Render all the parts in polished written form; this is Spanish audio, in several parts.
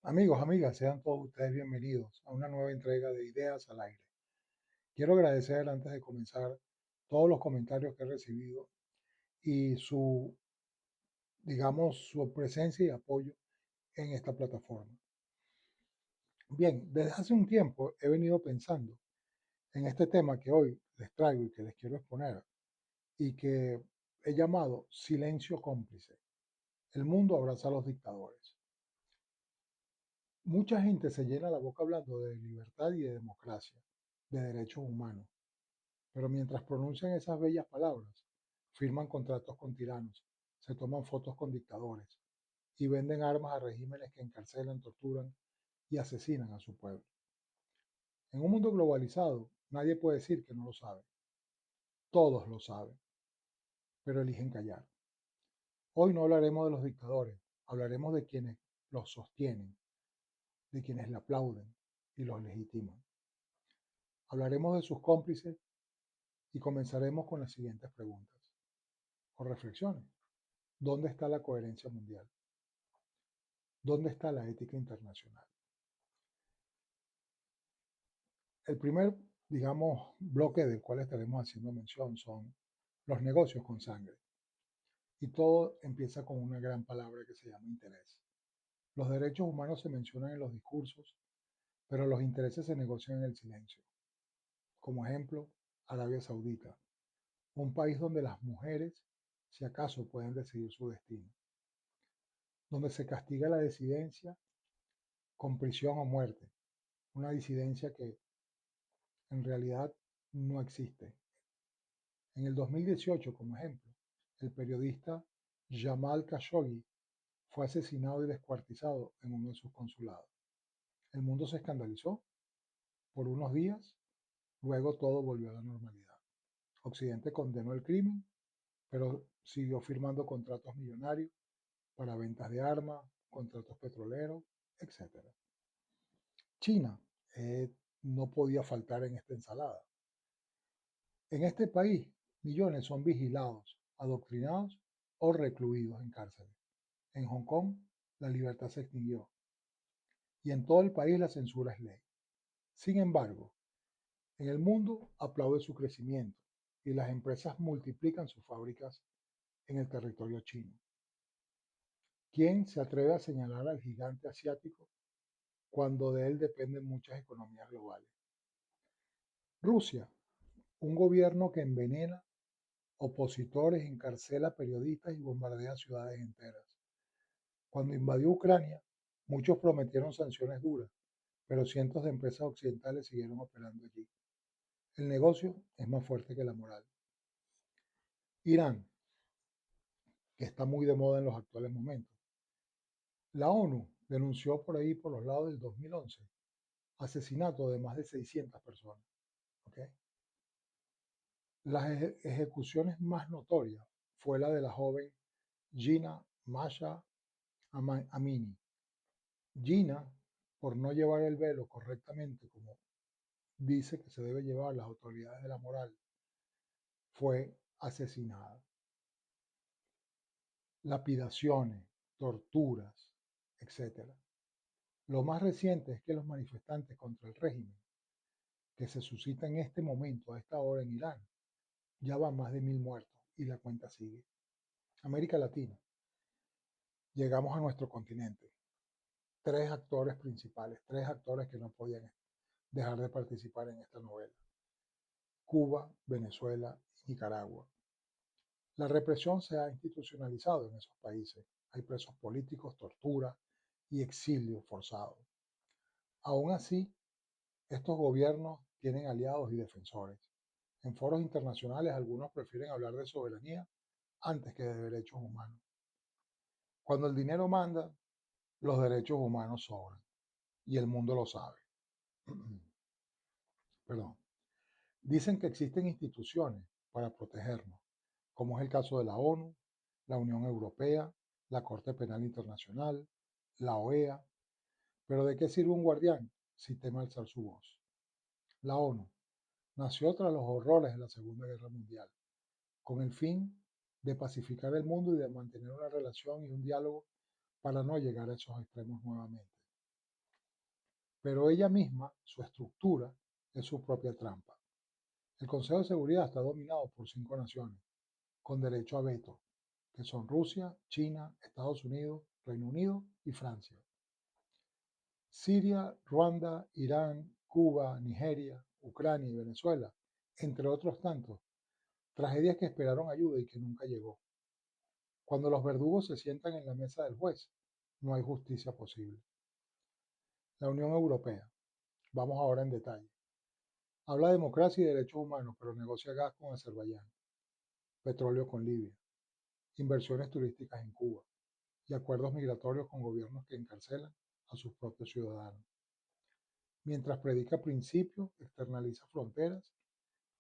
Amigos, amigas, sean todos ustedes bienvenidos a una nueva entrega de Ideas al Aire. Quiero agradecer antes de comenzar todos los comentarios que he recibido y su presencia y apoyo en esta plataforma. Bien, desde hace un tiempo he venido pensando en este tema que hoy les traigo y que les quiero exponer y que he llamado silencio cómplice. El mundo abraza a los dictadores. Mucha gente se llena la boca hablando de libertad y de democracia, de derechos humanos. Pero mientras pronuncian esas bellas palabras, firman contratos con tiranos, se toman fotos con dictadores y venden armas a regímenes que encarcelan, torturan y asesinan a su pueblo. En un mundo globalizado, nadie puede decir que no lo sabe. Todos lo saben, pero eligen callar. Hoy no hablaremos de los dictadores, hablaremos de quienes los sostienen, de quienes le aplauden y los legitiman. Hablaremos de sus cómplices y comenzaremos con las siguientes preguntas o reflexiones. ¿Dónde está la coherencia mundial? ¿Dónde está la ética internacional? El primer, bloque del cual estaremos haciendo mención son los negocios con sangre. Y todo empieza con una gran palabra que se llama interés. Los derechos humanos se mencionan en los discursos, pero los intereses se negocian en el silencio. Como ejemplo, Arabia Saudita, un país donde las mujeres, si acaso, pueden decidir su destino, donde se castiga la disidencia con prisión o muerte, una disidencia que en realidad no existe. En el 2018, como ejemplo, el periodista Jamal Khashoggi fue asesinado y descuartizado en uno de sus consulados. El mundo se escandalizó por unos días, luego todo volvió a la normalidad. Occidente condenó el crimen, pero siguió firmando contratos millonarios para ventas de armas, contratos petroleros, etc. China no podía faltar en esta ensalada. En este país, millones son vigilados, adoctrinados o recluidos en cárceles. En Hong Kong, la libertad se extinguió y en todo el país la censura es ley. Sin embargo, en el mundo aplaude su crecimiento y las empresas multiplican sus fábricas en el territorio chino. ¿Quién se atreve a señalar al gigante asiático cuando de él dependen muchas economías globales? Rusia, un gobierno que envenena opositores, encarcela periodistas y bombardea ciudades enteras. Cuando invadió Ucrania, muchos prometieron sanciones duras, pero cientos de empresas occidentales siguieron operando allí. El negocio es más fuerte que la moral. Irán, que está muy de moda en los actuales momentos. La ONU denunció por ahí, por los lados del 2011, asesinato de más de 600 personas. ¿Ok? Las ejecuciones más notorias fue la de la joven Gina Masha Amini. Gina, por no llevar el velo correctamente como dice que se debe llevar las autoridades de la moral, fue asesinada. Lapidaciones, torturas, etcétera. Lo más reciente es que los manifestantes contra el régimen que se suscita en este momento, a esta hora en Irán, ya van más de 1.000 muertos y la cuenta sigue. América Latina, llegamos a nuestro continente. Tres actores principales, tres actores que no podían dejar de participar en esta novela. Cuba, Venezuela y Nicaragua. La represión se ha institucionalizado en esos países. Hay presos políticos, tortura y exilio forzado. Aún así, estos gobiernos tienen aliados y defensores. En foros internacionales algunos prefieren hablar de soberanía antes que de derechos humanos. Cuando el dinero manda, los derechos humanos sobran y el mundo lo sabe. Perdón. Dicen que existen instituciones para protegernos, como es el caso de la ONU, la Unión Europea, la Corte Penal Internacional, la OEA. Pero ¿de qué sirve un guardián si teme alzar su voz? La ONU nació tras los horrores de la Segunda Guerra Mundial, con el fin de pacificar el mundo y de mantener una relación y un diálogo para no llegar a esos extremos nuevamente. pero ella misma, su estructura, es su propia trampa. El Consejo de Seguridad está dominado por 5 naciones, con derecho a veto, que son Rusia, China, Estados Unidos, Reino Unido y Francia. Siria, Ruanda, Irán, Cuba, Nigeria, Ucrania y Venezuela, entre otros tantos, tragedias que esperaron ayuda y que nunca llegó. Cuando los verdugos se sientan en la mesa del juez, no hay justicia posible. La Unión Europea, vamos ahora en detalle. Habla de democracia y derechos humanos, pero negocia gas con Azerbaiyán, petróleo con Libia, inversiones turísticas en Cuba y acuerdos migratorios con gobiernos que encarcelan a sus propios ciudadanos. Mientras predica principios, externaliza fronteras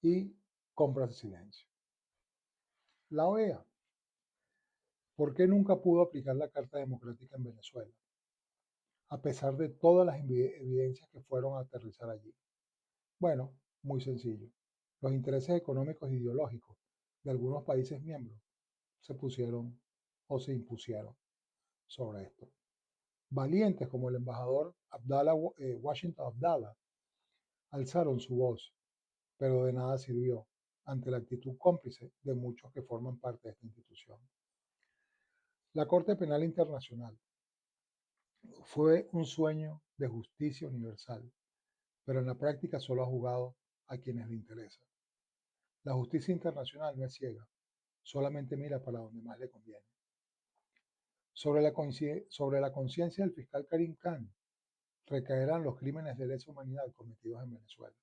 y compra de silencio. La OEA, ¿por qué nunca pudo aplicar la Carta Democrática en Venezuela? A pesar de todas las evidencias que fueron a aterrizar allí. Bueno, muy sencillo. Los intereses económicos e ideológicos de algunos países miembros se pusieron o se impusieron sobre esto. Valientes como el embajador Washington Abdallah alzaron su voz, pero de nada sirvió ante la actitud cómplice de muchos que forman parte de esta institución. La Corte Penal Internacional fue un sueño de justicia universal, pero en la práctica solo ha jugado a quienes le interesa. La justicia internacional no es ciega, solamente mira para donde más le conviene. Sobre la conciencia del fiscal Karim Khan recaerán los crímenes de lesa humanidad cometidos en Venezuela.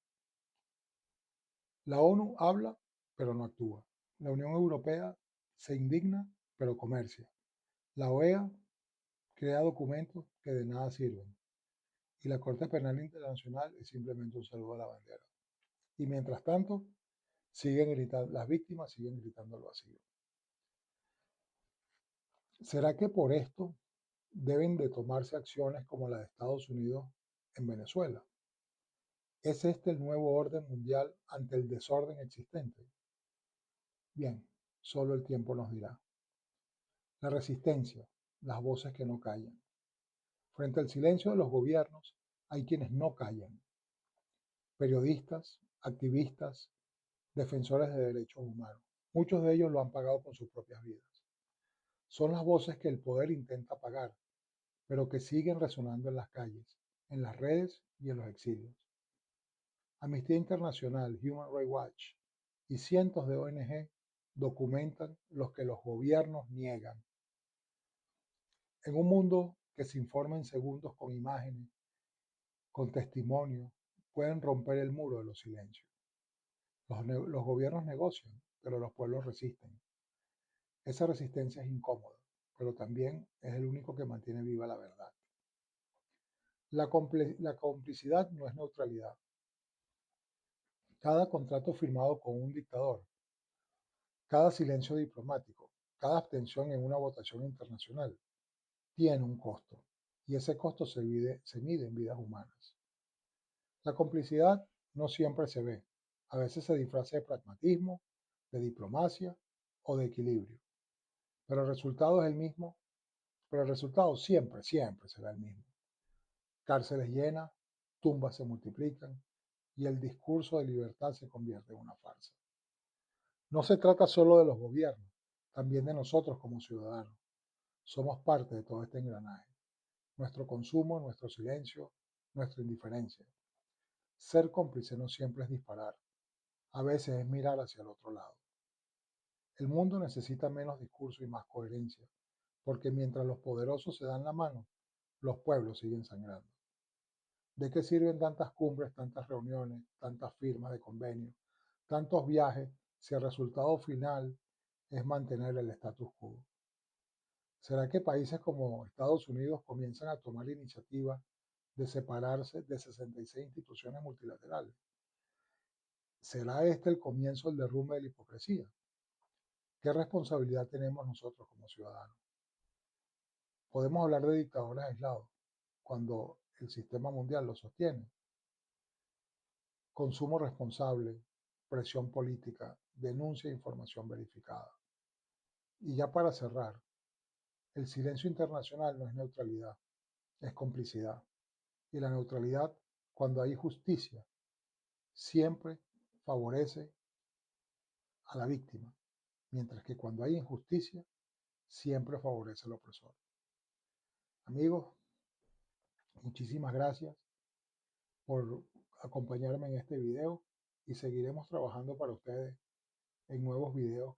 La ONU habla, pero no actúa. La Unión Europea se indigna, pero comercia. La OEA crea documentos que de nada sirven. Y la Corte Penal Internacional es simplemente un saludo a la bandera. Y mientras tanto, las víctimas siguen gritando al vacío. ¿Será que por esto deben de tomarse acciones como la de Estados Unidos en Venezuela? ¿Es este el nuevo orden mundial ante el desorden existente? Bien, solo el tiempo nos dirá. La resistencia, las voces que no callan. Frente al silencio de los gobiernos, hay quienes no callan. Periodistas, activistas, defensores de derechos humanos. Muchos de ellos lo han pagado con sus propias vidas. Son las voces que el poder intenta apagar, pero que siguen resonando en las calles, en las redes y en los exilios. Amnistía Internacional, Human Rights Watch y cientos de ONG documentan lo que los gobiernos niegan. En un mundo que se informa en segundos con imágenes, con testimonios, pueden romper el muro de los silencios. Los gobiernos negocian, pero los pueblos resisten. Esa resistencia es incómoda, pero también es el único que mantiene viva la verdad. La complicidad no es neutralidad. Cada contrato firmado con un dictador, cada silencio diplomático, cada abstención en una votación internacional tiene un costo, y ese costo se mide en vidas humanas. La complicidad no siempre se ve, a veces se disfraza de pragmatismo, de diplomacia o de equilibrio, pero el resultado es el mismo, pero el resultado siempre será el mismo. Cárceles llenas, tumbas se multiplican y el discurso de libertad se convierte en una farsa. No se trata solo de los gobiernos, también de nosotros como ciudadanos. Somos parte de todo este engranaje. Nuestro consumo, nuestro silencio, nuestra indiferencia. Ser cómplice no siempre es disparar, a veces es mirar hacia el otro lado. El mundo necesita menos discurso y más coherencia, porque mientras los poderosos se dan la mano, los pueblos siguen sangrando. ¿De qué sirven tantas cumbres, tantas reuniones, tantas firmas de convenios, tantos viajes, si el resultado final es mantener el status quo? ¿Será que países como Estados Unidos comienzan a tomar la iniciativa de separarse de 66 instituciones multilaterales? ¿Será este el comienzo del derrumbe de la hipocresía? ¿Qué responsabilidad tenemos nosotros como ciudadanos? Podemos hablar de dictadores aislados cuando el sistema mundial lo sostiene. Consumo responsable, presión política, denuncia e información verificada. Y ya para cerrar, el silencio internacional no es neutralidad, es complicidad. Y la neutralidad, cuando hay justicia, siempre favorece a la víctima, mientras que cuando hay injusticia, siempre favorece al opresor. Amigos, muchísimas gracias por acompañarme en este video y seguiremos trabajando para ustedes en nuevos videos